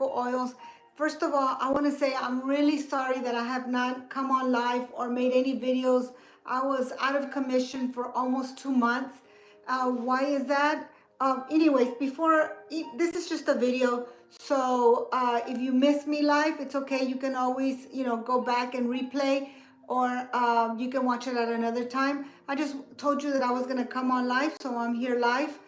miracle oils. First of all, I want to say I'm really sorry that I have not come on live or made any videos. I was out of commission for almost 2 months. Why is that? Anyways, this is just a video. So if you miss me live, it's okay. You can always, go back and replay, or you can watch it at another time. I just told you that I was going to come on live, so I'm here live.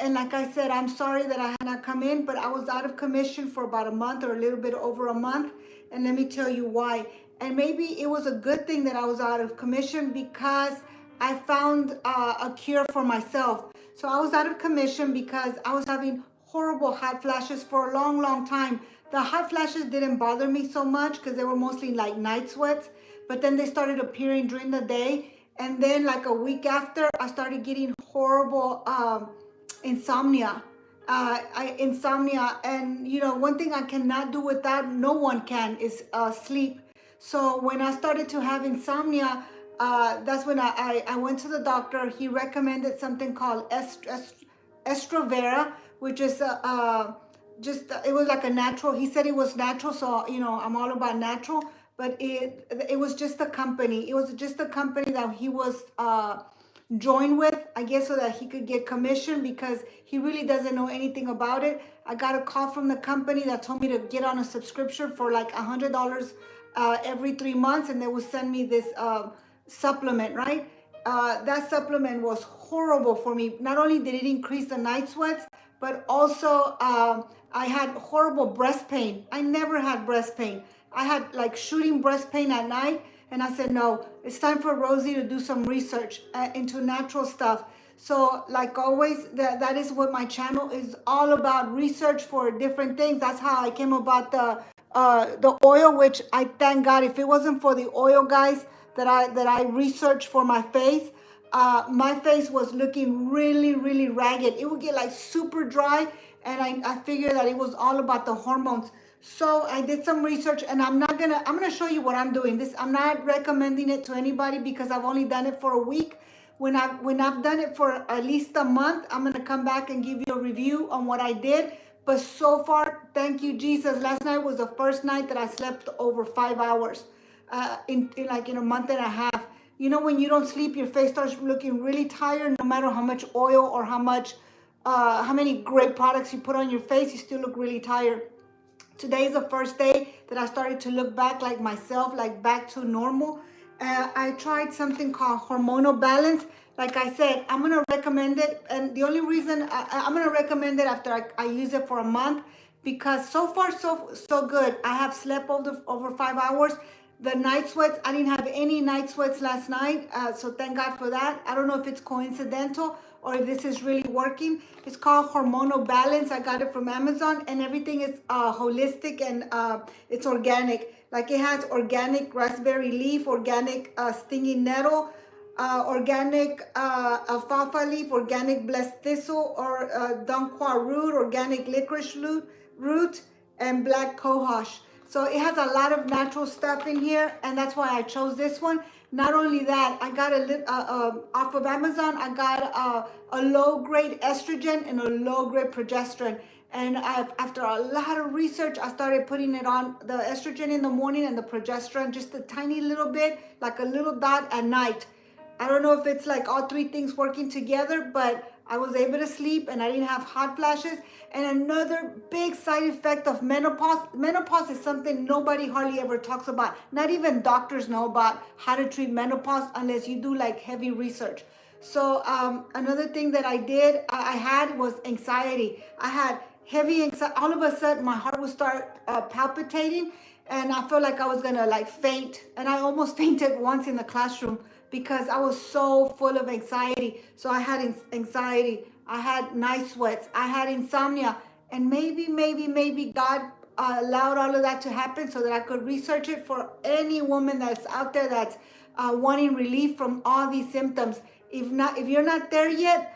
And like I said, I'm sorry that I had not come in, but I was out of commission for about a month or a little bit over a month. And let me tell you why. And maybe it was a good thing that I was out of commission, because I found a cure for myself. So I was out of commission because I was having horrible hot flashes for a long, long time. The hot flashes didn't bother me so much because they were mostly like night sweats, but then they started appearing during the day. And then like a week after, I started getting horrible insomnia. Insomnia. And one thing I cannot do without, no one can, is sleep. So when I started to have insomnia, that's when I went to the doctor. He recommended something called Estrovera, which is it was like a natural. He said it was natural, so I'm all about natural. But it was just a company. It was just a company that he was joined with, I guess, so that he could get commission, because he really doesn't know anything about it. I got a call from the company that told me to get on a subscription for like $100 every 3 months, and they would send me this supplement, right? That supplement was horrible for me. Not only did it increase the night sweats, but also I had horrible breast pain. I never had breast pain. I had like shooting breast pain at night, and I said, no, it's time for Rosie to do some research into natural stuff. So like always, that is what my channel is all about, research for different things. That's how I came about the oil, which I thank God. If it wasn't for the oil, guys, that I researched for my face, my face was looking really, really ragged. It would get like super dry, and I figured that it was all about the hormones. So I did some research, and I'm gonna show you what I'm doing. I'm not recommending it to anybody because I've only done it for a week. When I've done it for at least a month, I'm gonna come back and give you a review on what I did. But so far, thank you, Jesus. Last night was the first night that I slept over 5 hours in a month and a half. When you don't sleep, your face starts looking really tired. No matter how much oil or how many great products you put on your face, you still look really tired. Today is the first day that I started to look back like myself, like back to normal. I tried something called Hormonal Balance. Like I said, I'm going to recommend it. And the only reason I'm going to recommend it after I use it for a month, because so far, so good. I have slept over 5 hours. The night sweats, I didn't have any night sweats last night. So thank God for that. I don't know if it's coincidental or if this is really working. It's called Hormonal Balance. I got it from Amazon, and everything is holistic, and it's organic. Like it has organic raspberry leaf, organic stinging nettle, organic alfalfa leaf, organic blessed thistle, or donquois root, organic licorice root, and black cohosh. So it has a lot of natural stuff in here, and that's why I chose this one. Not only that, I got off of Amazon, I got a low-grade estrogen and a low-grade progesterone. And after a lot of research, I started putting it on, the estrogen in the morning and the progesterone just a tiny little bit, like a little dot at night. I don't know if it's like all three things working together, but I was able to sleep and I didn't have hot flashes. And another big side effect of menopause. Menopause is something nobody hardly ever talks about. Not even doctors know about how to treat menopause unless you do like heavy research. So another thing that I had was anxiety. I had heavy anxiety. All of a sudden, my heart would start palpitating, and I felt like I was gonna like faint. And I almost fainted once in the classroom because I was so full of anxiety. So I had anxiety, I had night sweats, I had insomnia, and maybe God allowed all of that to happen so that I could research it for any woman that's out there that's wanting relief from all these symptoms. If you're not there yet,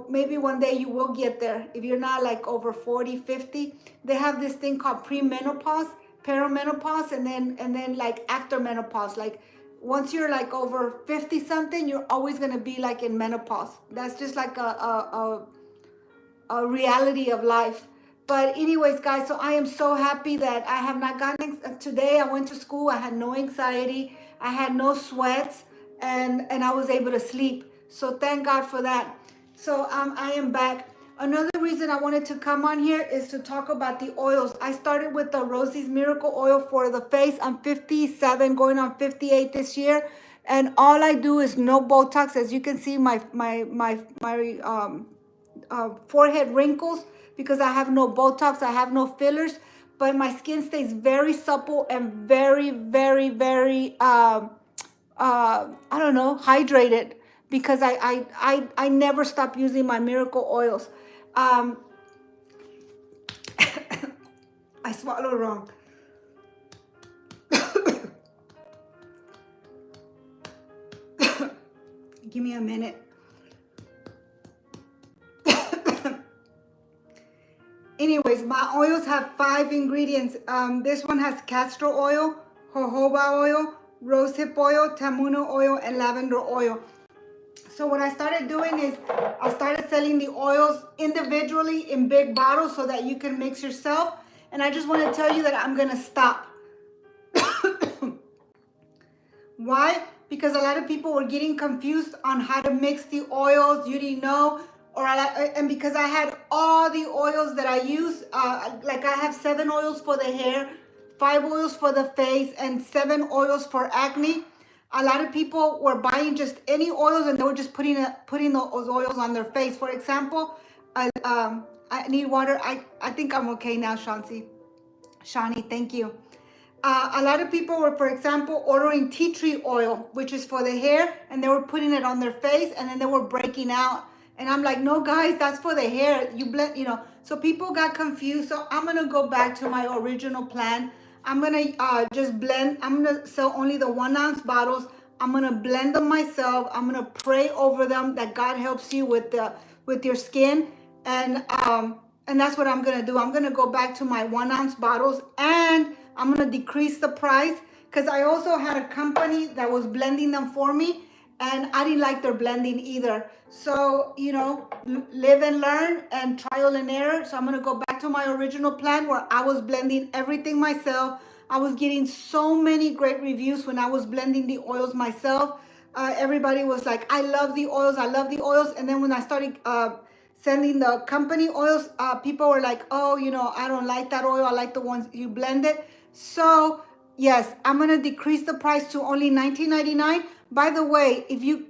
maybe one day you will get there. If you're not like over 40, 50, they have this thing called premenopause, perimenopause, and then like after menopause. Like once you're like over 50 something, you're always going to be like in menopause. That's just like a reality of life. But anyways, guys, so I am so happy that I have not gotten, today I went to school, I had no anxiety, I had no sweats, and I was able to sleep. So thank God for that. So I am back. Another reason I wanted to come on here is to talk about the oils. I started with the Rosie's Miracle Oil for the face. I'm 57, going on 58 this year. And all I do is no Botox. As you can see, my forehead wrinkles because I have no Botox, I have no fillers, but my skin stays very supple and very, very, very, I don't know, hydrated because I never stop using my miracle oils. I swallowed wrong. Give me a minute. Anyways, my oils have 5 ingredients. This one has castor oil, jojoba oil, rosehip oil, tamuna oil, and lavender oil. So what I started doing is I started selling the oils individually in big bottles so that you can mix yourself. And I just want to tell you that I'm going to stop. Why? Because a lot of people were getting confused on how to mix the oils. You didn't know. And because I had all the oils that I use, like I have 7 oils for the hair, 5 oils for the face, and 7 oils for acne. A lot of people were buying just any oils and they were just putting those oils on their face. For example, I need water. I think I'm okay now, Shani, thank you. A lot of people were, for example, ordering tea tree oil, which is for the hair, and they were putting it on their face, and then they were breaking out. And I'm like, no, guys, that's for the hair. You blend, So people got confused. So I'm going to go back to my original plan. I'm going to just blend. I'm going to sell only the 1 ounce bottles. I'm going to blend them myself. I'm going to pray over them that God helps you with your skin. And that's what I'm going to do. I'm going to go back to my 1 ounce bottles, and I'm going to decrease the price because I also had a company that was blending them for me. And I didn't like their blending either. So, live and learn and trial and error. So I'm going to go back to my original plan where I was blending everything myself. I was getting so many great reviews when I was blending the oils myself. Everybody was like, I love the oils. I love the oils. And then when I started sending the company oils, people were like, oh, I don't like that oil. I like the ones you blended. So yes, I'm going to decrease the price to only $19.99. By the way, if you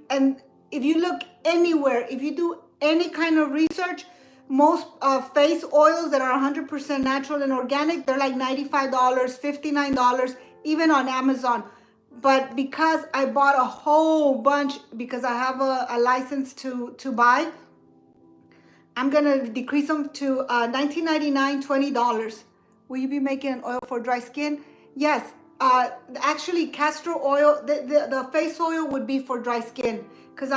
look anywhere, if you do any kind of research, most face oils that are 100% natural and organic, they're like $95, $59, even on Amazon. But because I bought a whole bunch, because I have a license to buy, I'm going to decrease them to $19.99, $20. Will you be making an oil for dry skin? Yes. Actually, castor oil, the face oil would be for dry skin. Because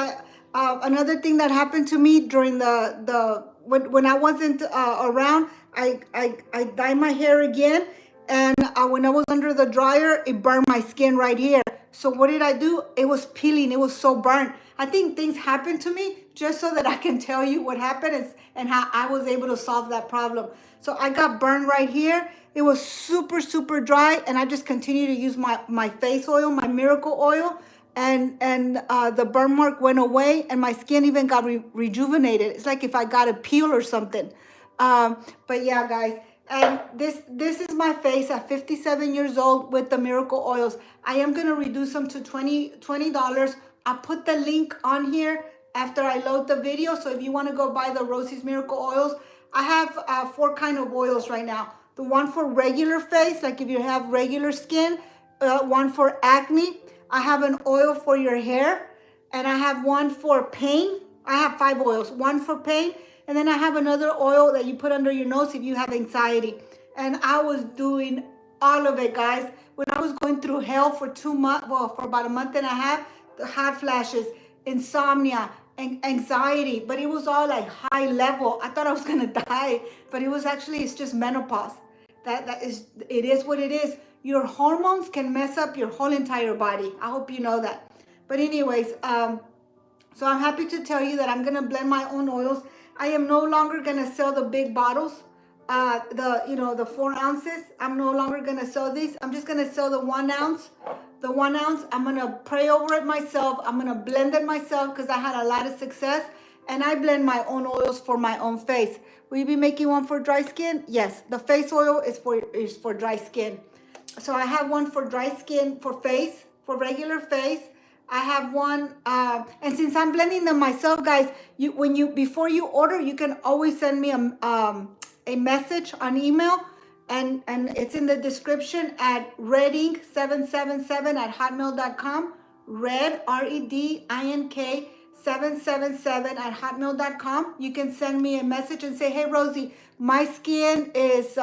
another thing that happened to me during when I wasn't around, I dyed my hair again. And when I was under the dryer, it burned my skin right here. So what did I do? It was peeling. It was so burnt. I think things happened to me just so that I can tell you what happened and how I was able to solve that problem. So I got burned right here. It was super, super dry. And I just continued to use my face oil, my miracle oil. And the burn mark went away. And my skin even got rejuvenated. It's like if I got a peel or something. But yeah, guys. And this is my face at 57 years old with the miracle oils. I am going to reduce them to $20. I'll put the link on here after I load the video. So if you want to go buy the Rosie's Miracle Oils, I have 4 kind of oils right now. The one for regular face, like if you have regular skin, one for acne. I have an oil for your hair, and I have one for pain. I have 5 oils, one for pain. And then I have another oil that you put under your nose if you have anxiety. And I was doing all of it, guys. When I was going through hell for 2 months, well, for about a month and a half, the hot flashes, insomnia, and anxiety. But it was all like high level. I thought I was going to die. But it's just menopause. It is what it is. Your hormones can mess up your whole entire body. I hope you know that. But anyways, so I'm happy to tell you that I'm going to blend my own oils. I am no longer going to sell the big bottles. the 4 ounces. I'm no longer gonna sell these. I'm just gonna sell the 1 ounce. The 1 ounce, I'm gonna pray over it myself. I'm gonna blend it myself because I had a lot of success. And I blend my own oils for my own face. Will you be making one for dry skin? Yes, the face oil is for dry skin. So I have one for dry skin, for face, for regular face. I have one, and since I'm blending them myself, guys, before you order, you can always send me a message on email, and it's in the description at redink777 at hotmail.com. Red, REDINK 777 at hotmail.com. You can send me a message and say, hey, Rosie, my skin is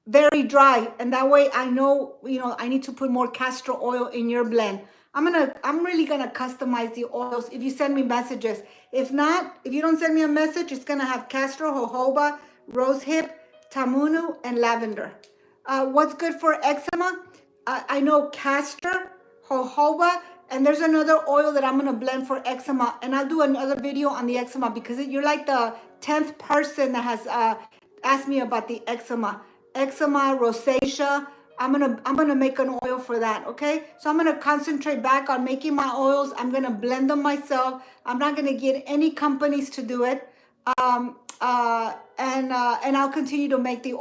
very dry, and that way I know, I need to put more castor oil in your blend. I'm really gonna customize the oils if you send me messages. If not, if you don't send me a message, it's gonna have castor, jojoba, rosehip, tamunu, and lavender. What's good for eczema? I know castor, jojoba, and there's another oil that I'm gonna blend for eczema, and I'll do another video on the eczema because you're like the 10th person that has asked me about the eczema, rosacea. I'm gonna make an oil for that, okay? So I'm gonna concentrate back on making my oils. I'm gonna blend them myself. I'm not gonna get any companies to do it. And I'll continue to make the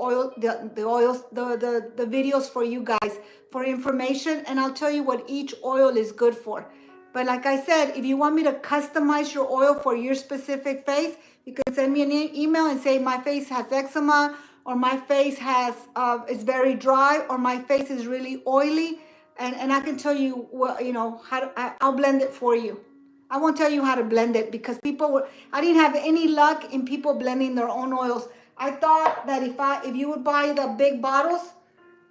videos for you guys for information, and I'll tell you what each oil is good for. But like I said, if you want me to customize your oil for your specific face, you can send me an email and say my face has eczema, or my face is very dry, or my face is really oily, and I can tell you I'll blend it for you. I won't tell you how to blend it because I didn't have any luck in people blending their own oils. I thought that if you would buy the big bottles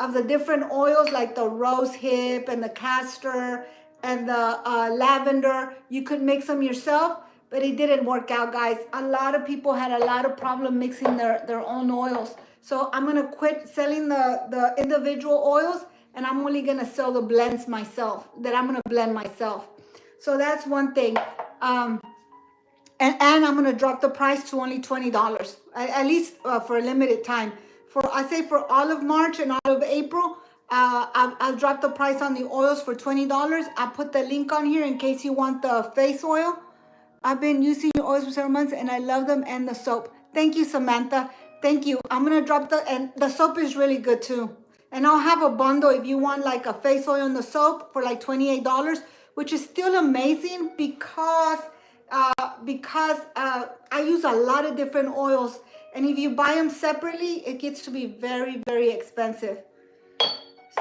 of the different oils, like the rose hip and the castor and the lavender, you could mix them yourself, but it didn't work out, guys. A lot of people had a lot of problem mixing their own oils. So I'm gonna quit selling the individual oils, and I'm only gonna sell the blends myself, that I'm gonna blend myself. So that's one thing. And I'm gonna drop the price to only $20, at least for a limited time. I say for all of March and all of April, I'll drop the price on the oils for $20. I'll put the link on here in case you want the face oil. I've been using your oils for several months and I love them, and the soap. Thank you, Samantha. Thank you. I'm gonna drop and the soap is really good too. And I'll have a bundle if you want like a face oil and the soap for like $28, which is still amazing because I use a lot of different oils, and if you buy them separately, it gets to be very, very expensive.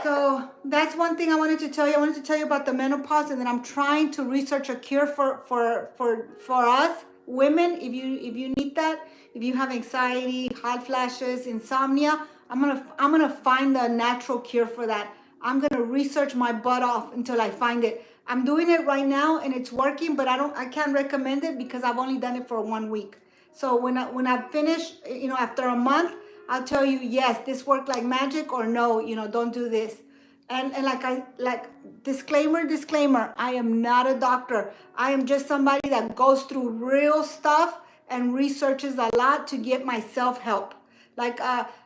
So that's one thing I wanted to tell you. I wanted to tell you about the menopause, and then I'm trying to research a cure for us women. If you need that, if you have anxiety, hot flashes, insomnia, I'm gonna find the natural cure for that. I'm gonna research my butt off until I find it. I'm doing it right now and it's working, but I can't recommend it because I've only done it for 1 week. So when I finish, after a month, I'll tell you, yes, this worked like magic, or no, don't do this. And disclaimer, I am not a doctor. I am just somebody that goes through real stuff and researches a lot to get my self-help.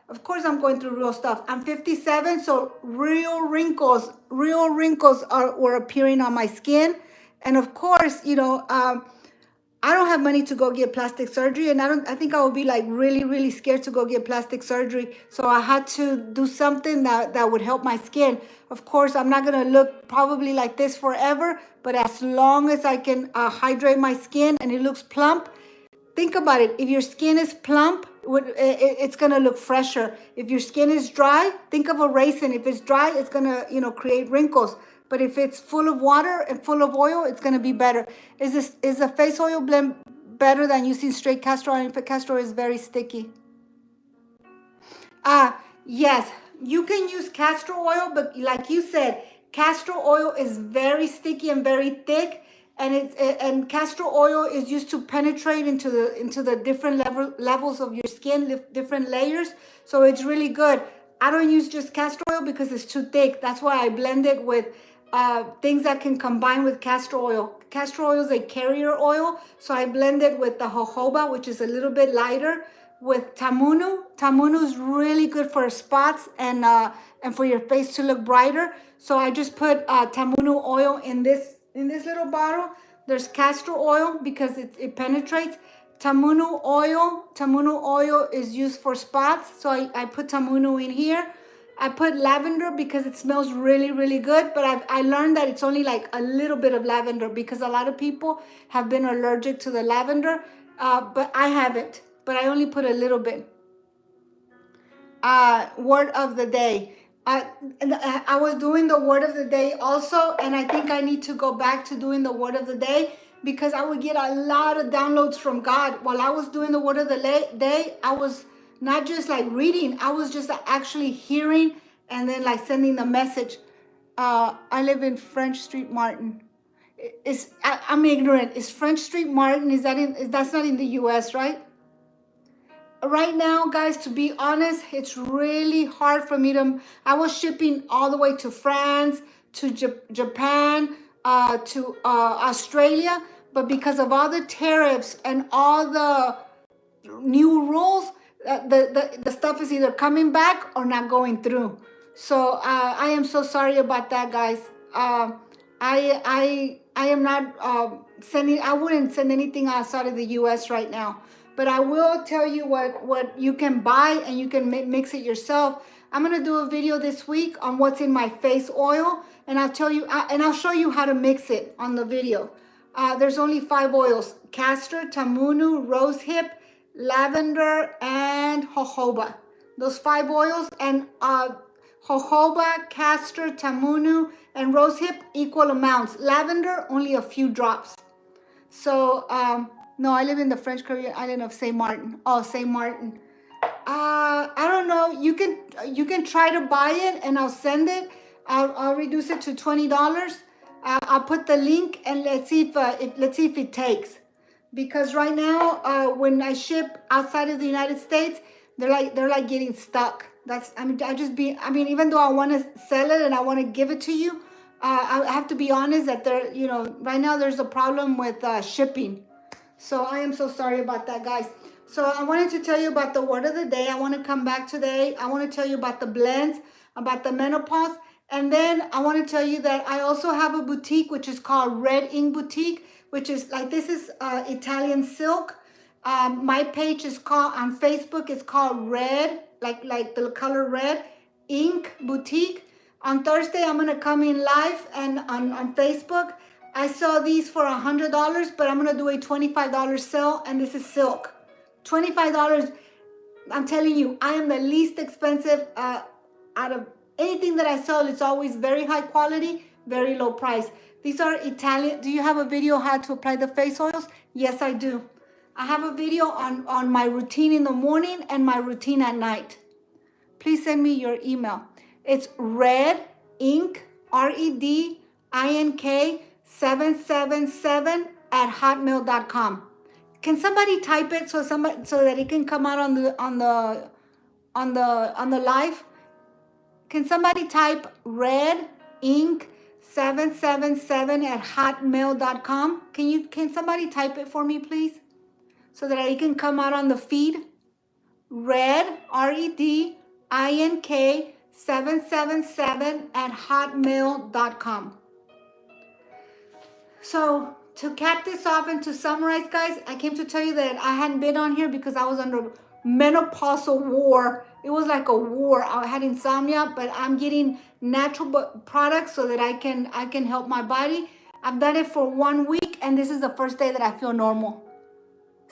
Of course I'm going through real stuff. I'm 57, so real wrinkles were appearing on my skin. And of course, I don't have money to go get plastic surgery, and I think I would be like really, really scared to go get plastic surgery. So I had to do something that would help my skin. Of course, I'm not gonna look probably like this forever, but as long as I can hydrate my skin and it looks plump. Think about it. If your skin is plump, it's gonna look fresher. If your skin is dry, think of a raisin. If it's dry, it's gonna create wrinkles. But if it's full of water and full of oil, it's gonna be better. Is a face oil blend better than using straight castor oil? If castor oil is very sticky. Yes, you can use castor oil, but like you said, castor oil is very sticky and very thick. And castor oil is used to penetrate into the different levels of your skin, different layers. So it's really good. I don't use just castor oil because it's too thick. That's why I blend it with things that can combine with castor oil. Castor oil is a carrier oil, so I blend it with the jojoba, which is a little bit lighter, with Tamunu. Tamunu is really good for spots and for your face to look brighter. So I just put Tamunu oil in this little bottle. There's castor oil because it penetrates. Tamunu oil is used for spots. So I put Tamunu in here. I put lavender because it smells really, really good. But I learned that it's only like a little bit of lavender because a lot of people have been allergic to the lavender. But I haven't. But I only put a little bit. Word of the day. I was doing the word of the day also, and I think I need to go back to doing the word of the day because I would get a lot of downloads from God. While I was doing the word of the day, I was not just like reading, I was just actually hearing and then like sending the message. I live in French Street, Martin. I'm ignorant. Is French Street, Martin? That's not in the U.S., right? Right now, guys, to be honest, it's really hard for me I was shipping all the way to France, to Japan, to Australia, but because of all the tariffs and all the new rules, the stuff is either coming back or not going through. So I am so sorry about that, guys. I am not sending. I wouldn't send anything outside of the U.S. right now. But I will tell you what you can buy and you can mix it yourself. I'm gonna do a video this week on what's in my face oil, and I'll tell you and I'll show you how to mix it on the video. There's only 5 oils: castor, tamunu, rosehip, lavender, and jojoba. Those 5 oils, and jojoba, castor, tamunu, and rosehip equal amounts. Lavender only a few drops. So no, I live in the French Caribbean island of Saint Martin. Oh, Saint Martin. I don't know. You can try to buy it, and I'll send it. I'll reduce it to $20. I'll put the link, and let's see if it takes. Because right now, when I ship outside of the United States, they're like getting stuck. Even though I want to sell it and I want to give it to you, I have to be honest that right now there's a problem with shipping. So I am so sorry about that, guys. So I wanted to tell you about the word of the day. I want to come back today. I want to tell you about the blends, about the menopause. And then I want to tell you that I also have a boutique, which is called Red Ink Boutique, which is like, this is Italian silk. My page is called, on Facebook, it's called Red, like the color red, Ink Boutique. On Thursday, I'm going to come in live and on Facebook. I sell these for $100, but I'm going to do a $25 sale, and this is silk. $25. I'm telling you, I am the least expensive out of anything that I sell. It's always very high quality, very low price. These are Italian. Do you have a video how to apply the face oils? Yes, I do. I have a video on my routine in the morning and my routine at night. Please send me your email. It's red ink, REDINK 777 at hotmail.com. Can somebody type it so that it can come out on the live? Can somebody type red ink 777 at hotmail.com? Can somebody type it for me, please? So that it can come out on the feed. Red, REDINK 777 at hotmail.com. So to cap this off and to summarize, guys, I came to tell you that I hadn't been on here because I was under menopausal war. It was like a war. I had insomnia, but I'm getting natural products so that I can help my body. I've done it for 1 week, and this is the first day that I feel normal.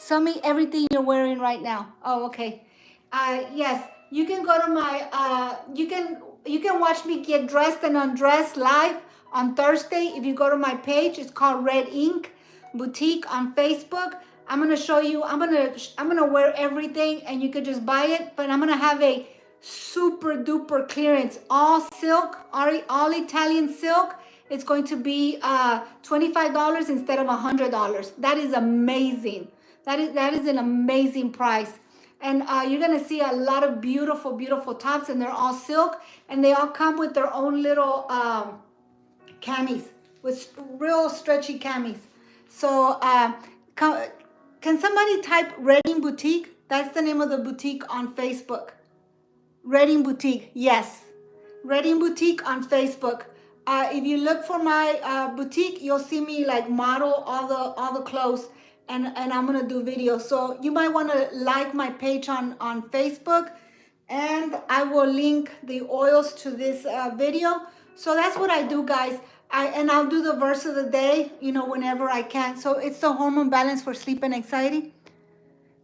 Show me everything you're wearing right now. Oh, okay. Yes, you can go to my, you can watch me get dressed and undressed live on Thursday. If you go to my page, it's called Red Ink Boutique on Facebook. I'm gonna show you. I'm gonna wear everything, and you could just buy it. But I'm gonna have a super duper clearance, all silk, all Italian silk. It's going to be $25 instead of $100. That is amazing. That is an amazing price. And you're gonna see a lot of beautiful, beautiful tops, and they're all silk, and they all come with their own little camis, with real stretchy camis. So can somebody type Red Ink Boutique? That's the name of the boutique on Facebook. Reading Boutique, yes. Reading Boutique on Facebook. If you look for my boutique, you'll see me like model all the clothes, and I'm gonna do videos. So you might want to like my page on Facebook, and I will link the oils to this video. So that's what I do, guys. I'll do the verse of the day, whenever I can. So it's the hormone balance for sleep and anxiety.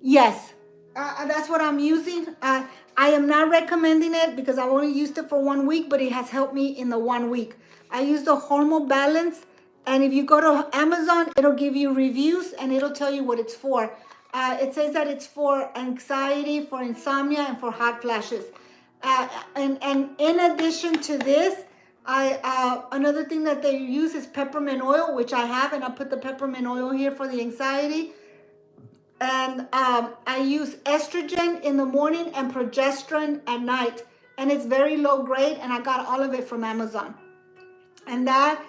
Yes, that's what I'm using. I am not recommending it because I've only used it for 1 week, but it has helped me in the 1 week. I use the hormone balance, and if you go to Amazon, it'll give you reviews and it'll tell you what it's for. It says that it's for anxiety, for insomnia, and for hot flashes. And in addition to this, another thing that they use is peppermint oil, which I have, and I put the peppermint oil here for the anxiety. And I use estrogen in the morning and progesterone at night. And it's very low grade, and I got all of it from Amazon. And that,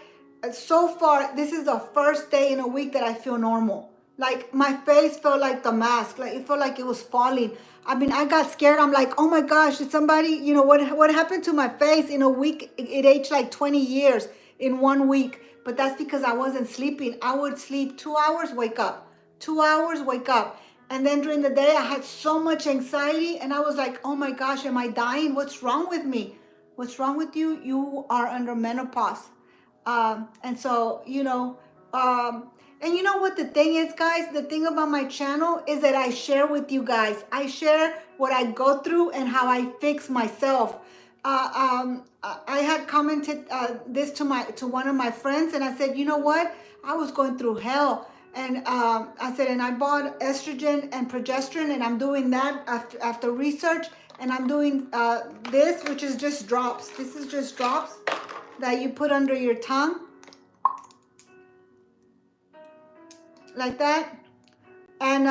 so far, this is the first day in a week that I feel normal. Like, my face felt like the mask. Like, it felt like it was falling. I mean, I got scared. I'm like, oh my gosh, did somebody, what happened to my face in a week? It aged like 20 years in 1 week. But that's because I wasn't sleeping. I would sleep 2 hours, wake up. 2 hours, wake up. And then during the day, I had so much anxiety, and I was like, oh my gosh, am I dying? What's wrong with me? What's wrong with you? You are under menopause. And so, and you know what the thing is, guys? The thing about my channel is that I share with you guys. I share what I go through and how I fix myself. I had commented this to one of my friends, and I said, you know what? I was going through hell. And I said, and I bought estrogen and progesterone, and I'm doing that after research. And I'm doing this, which is just drops. This is just drops that you put under your tongue, like that. And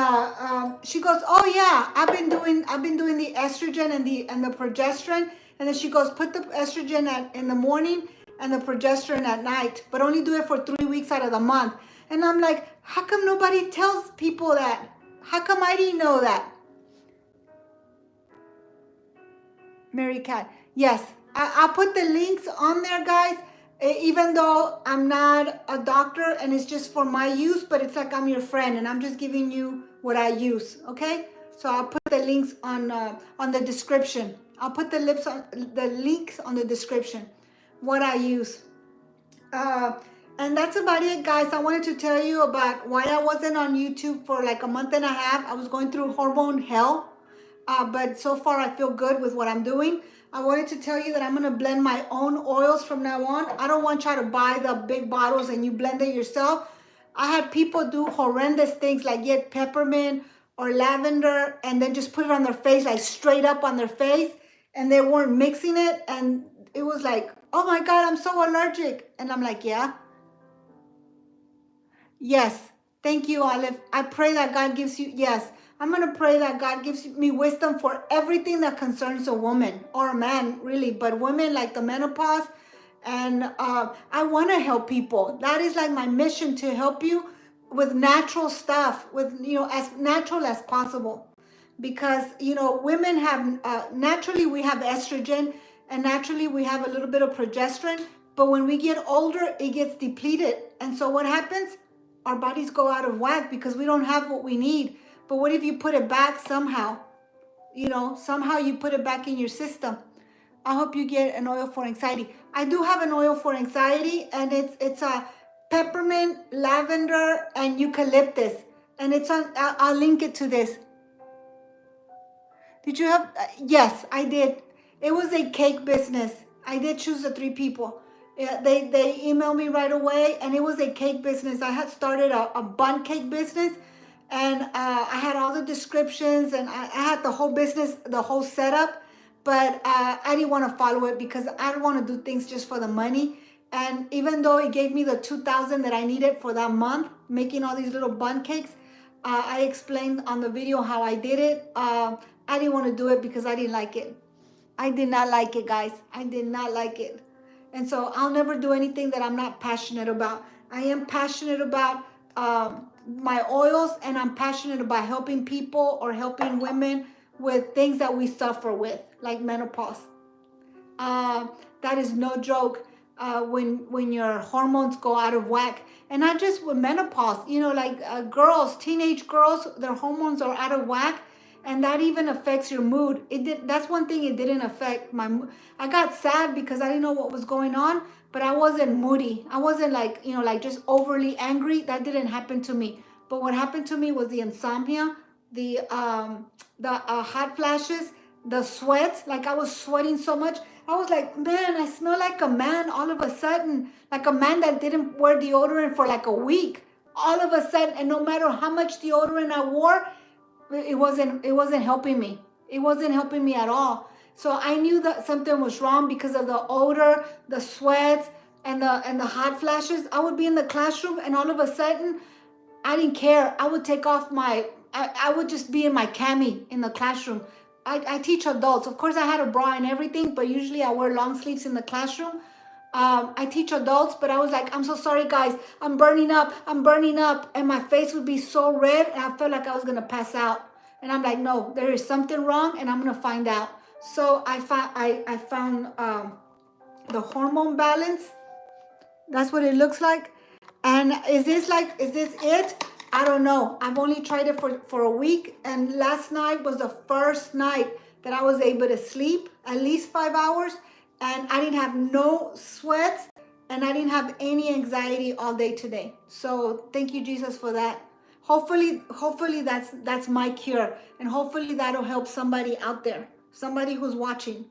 she goes, oh yeah, I've been doing the estrogen and the progesterone. And then she goes, put the estrogen in the morning and the progesterone at night, but only do it for 3 weeks out of the month. And I'm like, how come nobody tells people that? How come I didn't know that? Mary Cat. Yes, I'll put the links on there, guys. Even though I'm not a doctor and it's just for my use, but it's like I'm your friend and I'm just giving you what I use, okay? So I'll put the links on the description. I'll put the links on the description, what I use. And that's about it, guys. I wanted to tell you about why I wasn't on YouTube for like a month and a half. I was going through hormone hell, but so far I feel good with what I'm doing. I wanted to tell you that I'm going to blend my own oils from now on. I don't want you to buy the big bottles and you blend it yourself. I had people do horrendous things like get peppermint or lavender and then just put it on their face, like straight up on their face, and they weren't mixing it. And it was like, oh my God, I'm so allergic. And I'm like, yeah. Yes. Thank you, Olive. I pray that God gives you, yes. I'm going to pray that God gives me wisdom for everything that concerns a woman or a man, really. But women, like the menopause. And I want to help people. That is like my mission, to help you with natural stuff, with, as natural as possible. Because, women have, naturally we have estrogen, and naturally we have a little bit of progesterone. But when we get older, it gets depleted. And so what happens? Our bodies go out of whack because we don't have what we need. But what if you put it back somehow? Somehow you put it back in your system. I hope you get an oil for anxiety. I do have an oil for anxiety, and it's a peppermint, lavender, and eucalyptus. And it's on, I'll link it to this. Did you have, yes, I did. It was a cake business. I did choose the 3 people. Yeah, they emailed me right away, and it was a cake business. I had started a bun cake business, and I had all the descriptions, and I had the whole business, the whole setup, but I didn't want to follow it because I don't want to do things just for the money. And even though it gave me the $2,000 that I needed for that month, making all these little bun cakes, I explained on the video how I did it. I didn't want to do it because I didn't like it. I did not like it, guys. I did not like it. And so I'll never do anything that I'm not passionate about. I am passionate about my oils, and I'm passionate about helping people or helping women with things that we suffer with, like menopause. That is no joke. When your hormones go out of whack, and not just with menopause, like girls, teenage girls, their hormones are out of whack, and that even affects your mood. That's one thing it didn't affect my mood. I got sad because I didn't know what was going on, but I wasn't moody. I wasn't like, like just overly angry. That didn't happen to me. But what happened to me was the insomnia, the hot flashes, the sweat. Like I was sweating so much. I was like, man, I smell like a man all of a sudden, like a man that didn't wear deodorant for like a week. All of a sudden, and no matter how much deodorant I wore, it wasn't helping me. It wasn't helping me at all. So I knew that something was wrong because of the odor, the sweat, and the hot flashes. I would be in the classroom, and all of a sudden, I didn't care. I would take off I would just be in my cami in the classroom. I teach adults. Of course, I had a bra and everything, but usually I wear long sleeves in the classroom. I teach adults, but I was like, I'm so sorry, guys. I'm burning up. And my face would be so red, and I felt like I was going to pass out. And I'm like, no, there is something wrong, and I'm going to find out. So I found the hormone balance. That's what it looks like. And is this it? I don't know. I've only tried it for a week. And last night was the first night that I was able to sleep at least 5 hours. And I didn't have no sweat. And I didn't have any anxiety all day today. So thank you, Jesus, for that. Hopefully that's my cure. And hopefully that'll help somebody out there. Somebody who's watching.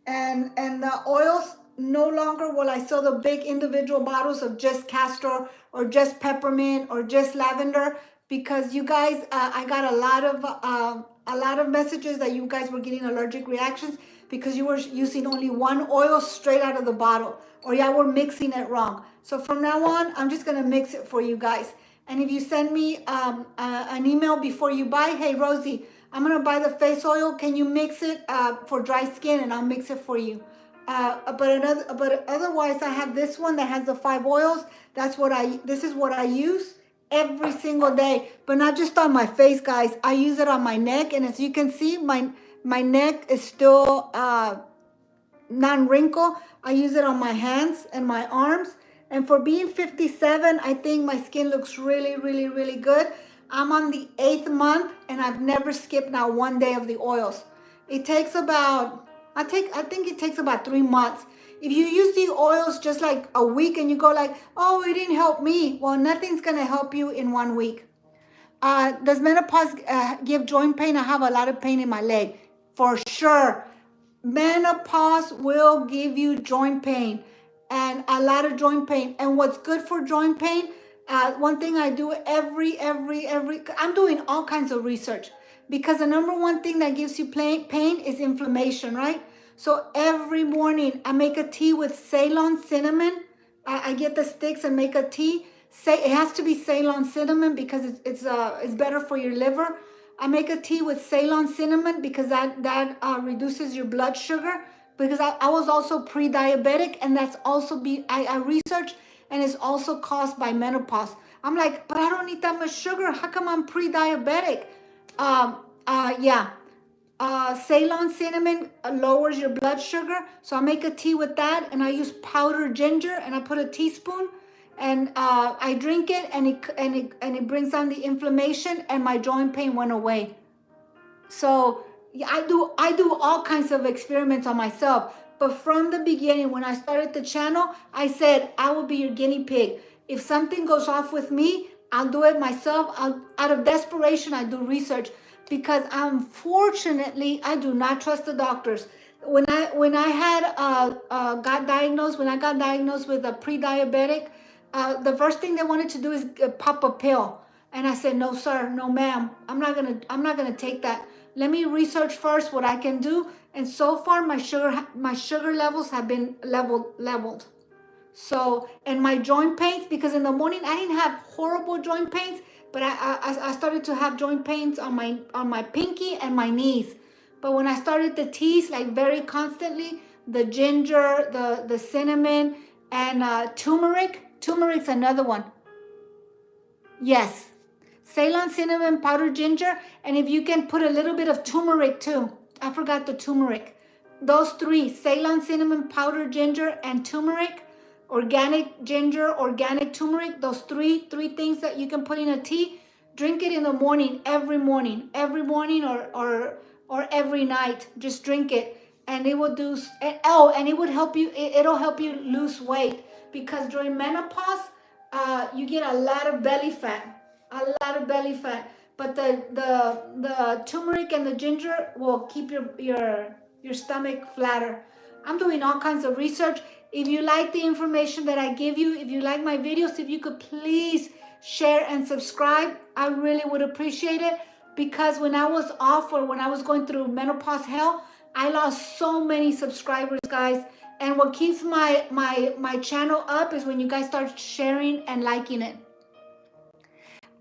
And the oils, no longer will I sell the big individual bottles of just castor or just peppermint or just lavender, because you guys, I got a lot of messages that you guys were getting allergic reactions because you were using only one oil straight out of the bottle, or y'all were mixing it wrong. So from now on, I'm just gonna mix it for you guys. And if you send me an email before you buy, hey Rosie, I'm gonna buy the face oil. Can you mix it for dry skin? And I'll mix it for you. But otherwise, I have this one that has the 5 oils. This is what I use every single day. But not just on my face, guys. I use it on my neck, and as you can see, my neck is still non-wrinkle. I use it on my hands and my arms. And for being 57, I think my skin looks really, really, really good. I'm on the 8th month, and I've never skipped now one day of the oils. It takes about, I think it takes about 3 months. If you use the oils just like a week and you go like, oh, it didn't help me. Well, nothing's gonna help you in 1 week. Does menopause give joint pain? I have a lot of pain in my leg, for sure. Menopause will give you joint pain, and a lot of joint pain. And what's good for joint pain, one thing I do I'm doing all kinds of research, because the number one thing that gives you pain is inflammation, right? So every morning I make a tea with Ceylon cinnamon. I get the sticks and make a tea. It has to be Ceylon cinnamon because it's better for your liver. I make a tea with Ceylon cinnamon because that reduces your blood sugar. Because I was also pre-diabetic, and that's also I researched, and it's also caused by menopause. I'm like, but I don't need that much sugar. How come I'm pre-diabetic? Yeah. Ceylon cinnamon lowers your blood sugar. So I make a tea with that, and I use powdered ginger, and I put a teaspoon, and I drink it, and it brings down the inflammation, and my joint pain went away. So yeah, I do all kinds of experiments on myself. But from the beginning, when I started the channel, I said, I will be your guinea pig. If something goes off with me, I'll do it myself. Out of desperation, I do research, because unfortunately, I do not trust the doctors. When I got diagnosed with a pre-diabetic, the first thing they wanted to do is pop a pill. And I said, no, sir, no, ma'am, I'm not gonna take that. Let me research first what I can do. And so far, my sugar levels have been leveled. So, and my joint pains, because in the morning I didn't have horrible joint pains, but I started to have joint pains on my pinky and my knees. But when I started the teas, like very constantly, the ginger, the cinnamon, and turmeric's another one. Yes, Ceylon cinnamon, powdered ginger, and if you can put a little bit of turmeric too. I forgot the turmeric. Those three, Ceylon cinnamon, powdered ginger, and turmeric, organic ginger, organic turmeric, those three things that you can put in a tea. Drink it in the morning, every morning or every night. Just drink it, and it will do. Oh, and it would help you. It'll help you lose weight, because during menopause, you get a lot of belly fat, But the turmeric and the ginger will keep your stomach flatter. I'm doing all kinds of research. If you like the information that I give you, if you like my videos, if you could please share and subscribe, I really would appreciate it. Because when I was off, or when I was going through menopause hell, I lost so many subscribers, guys. And what keeps my channel up is when you guys start sharing and liking it.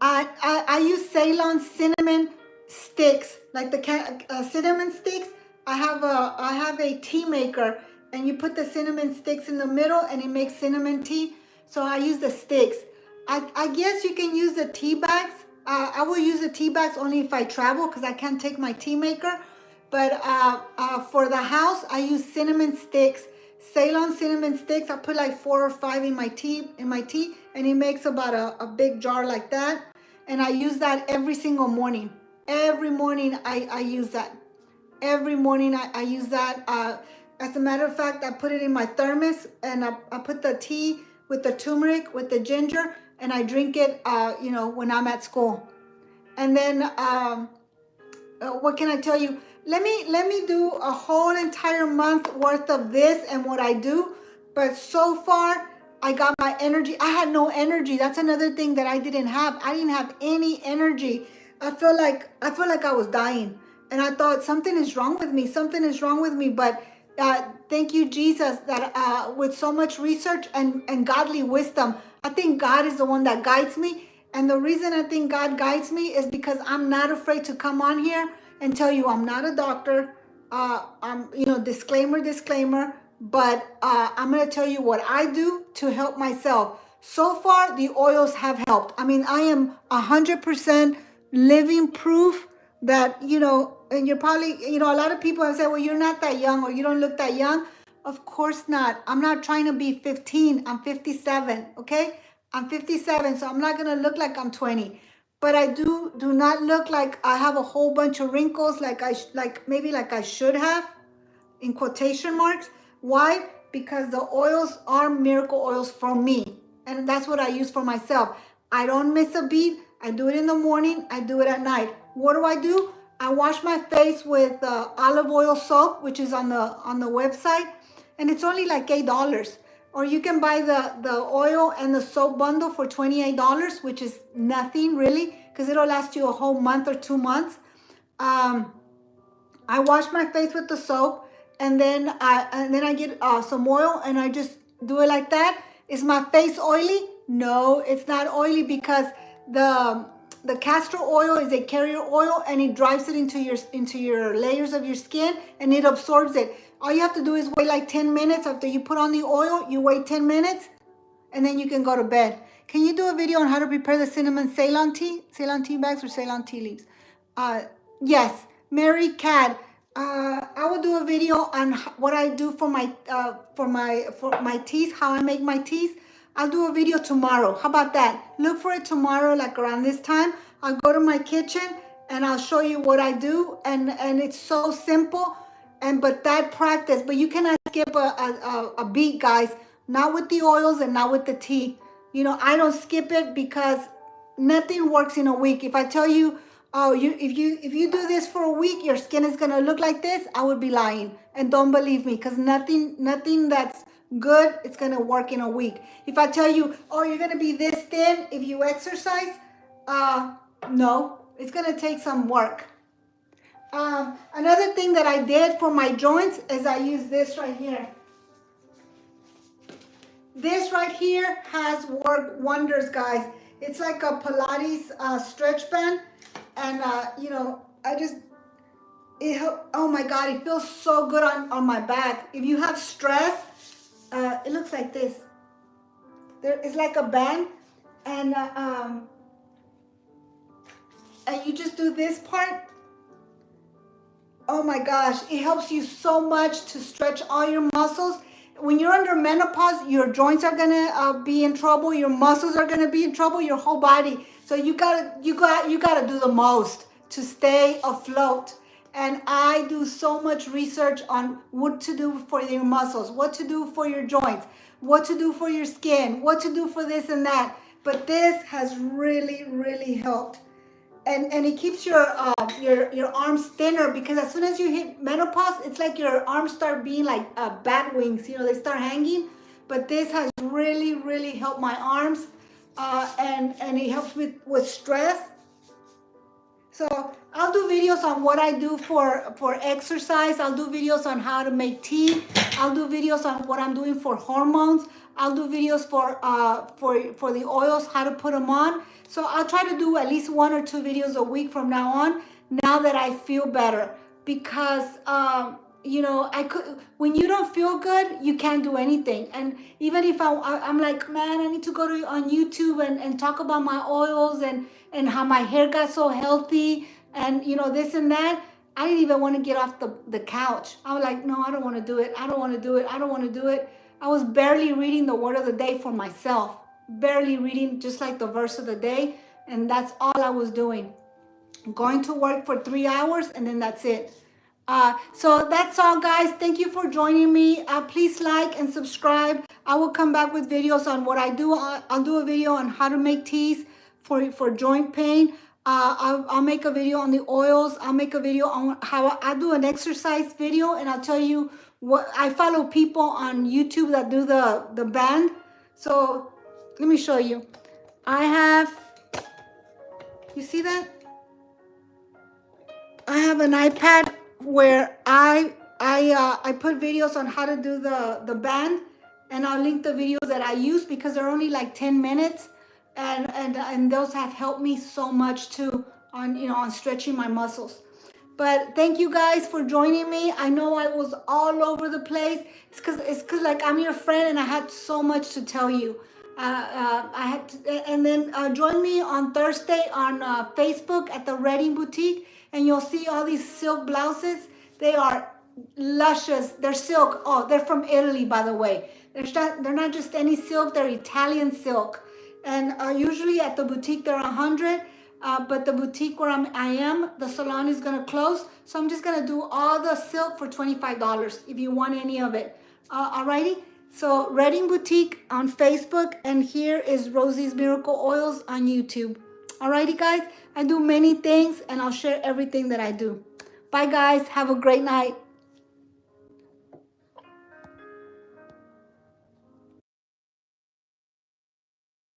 I use Ceylon cinnamon sticks, like the cinnamon sticks. I have a tea maker, and you put the cinnamon sticks in the middle, and it makes cinnamon tea. So I use the sticks. I guess you can use the tea bags. I will use the tea bags only if I travel, because I can't take my tea maker. But for the house, I use cinnamon sticks, Ceylon cinnamon sticks. I put like 4 or 5 in my tea, and it makes about a big jar like that. And I use that every single morning. Every morning I use that. Every morning I use that. As a matter of fact, I put it in my thermos, and I put the tea with the turmeric, with the ginger, and I drink it, when I'm at school. And then, what can I tell you? Let me do a whole entire month worth of this and what I do. But so far, I got my energy. I had no energy. That's another thing that I didn't have. I didn't have any energy. I felt like I was dying. And I thought, something is wrong with me. Something is wrong with me. But thank you, Jesus, that with so much research and godly wisdom, I think God is the one that guides me. And the reason I think God guides me is because I'm not afraid to come on here and tell you I'm not a doctor. I'm, disclaimer. But I'm going to tell you what I do to help myself. So far, the oils have helped. I mean, I am 100% living proof that, and you're probably, a lot of people have said, well, you're not that young, or you don't look that young. Of course not. I'm not trying to be 15. I'm 57, okay? I'm 57, so I'm not going to look like I'm 20. But I do not look like I have a whole bunch of wrinkles like maybe I should have, in quotation marks. Why? Because the oils are miracle oils for me. And that's what I use for myself. I don't miss a beat. I do it in the morning. I do it at night. What do? I wash my face with olive oil soap, which is on the website. And it's only like $8. Or you can buy the oil and the soap bundle for $28, which is nothing really, because it'll last you a whole month or 2 months. I wash my face with the soap, and then I get some oil, and I just do it like that. Is my face oily? No, it's not oily, because the castor oil is a carrier oil, and it drives it into your layers of your skin, and it absorbs it. All you have to do is wait like 10 minutes after you put on the oil. You wait 10 minutes, and then you can go to bed. Can you do a video on how to prepare the cinnamon Ceylon tea bags, or Ceylon tea leaves? Yes, Mary Cat. I will do a video on what I do for my teas, how I make my teas. I'll do a video tomorrow. How about that? Look for it tomorrow, like around this time. I'll go to my kitchen, and I'll show you what I do, and it's so simple. But that practice, but you cannot skip a beat, guys. Not with the oils and not with the tea. I don't skip it, because nothing works in a week. If I tell you, oh, if you do this for a week, your skin is gonna look like this, I would be lying. And don't believe me, because nothing that's good, it's gonna work in a week. If I tell you, oh, you're gonna be this thin if you exercise, no, it's gonna take some work. Another thing that I did for my joints is I use this right here. This right here has worked wonders, guys. It's like a Pilates stretch band, and oh my God, it feels so good on my back. If you have stress, it looks like this. It's like a band, and and you just do this part. Oh my gosh, it helps you so much to stretch all your muscles. When you're under menopause, your joints are gonna be in trouble, your muscles are gonna be in trouble, your whole body. So you gotta do the most to stay afloat. And I do so much research on what to do for your muscles, what to do for your joints, what to do for your skin, what to do for this and that. But this has really, really helped. And it keeps your arms thinner, because as soon as you hit menopause, it's like your arms start being like bat wings, you know, they start hanging. But this has really, really helped my arms, and it helps with stress. So I'll do videos on what I do for exercise. I'll do videos on how to make tea. I'll do videos on what I'm doing for hormones. I'll do videos for the oils, how to put them on. So I'll try to do at least 1 or 2 videos a week from now on, now that I feel better. Because, you know, when you don't feel good, you can't do anything. And even if I'm like, man, I need to go on YouTube and talk about my oils and how my hair got so healthy and, you know, this and that. I didn't even want to get off the couch. I was like, no, I don't want to do it. I don't want to do it. I don't want to do it. I was barely reading the word of the day for myself. Barely reading, just like the verse of the day. And that's all I was doing. Going to work for 3 hours, and then that's it. So that's all, guys. Thank you for joining me. Please like and subscribe. I will come back with videos on what I do. I'll do a video on how to make teas for joint pain. I'll make a video on the oils. I'll make a video on how I do an exercise video, and I'll tell you what I follow people on YouTube that do the band. So let me show you. I have, you see that? I have an iPad where I put videos on how to do the band, and I'll link the videos that I use because they're only like 10 minutes, and those have helped me so much too on stretching my muscles. But thank you guys for joining me. I know I was all over the place. It's cause like I'm your friend and I had so much to tell you. And then join me on Thursday on Facebook at the Reading Boutique, and you'll see all these silk blouses. They are luscious. They're silk. Oh, they're from Italy, by the way. They're not just any silk. They're Italian silk. And usually at the boutique they're 100. But the boutique where I am, the salon is gonna close. So I'm just gonna do all the silk for $25 if you want any of it. Alrighty? So Reading Boutique on Facebook, and here is Rosie's Miracle Oils on YouTube. Alrighty, guys? I do many things, and I'll share everything that I do. Bye, guys. Have a great night.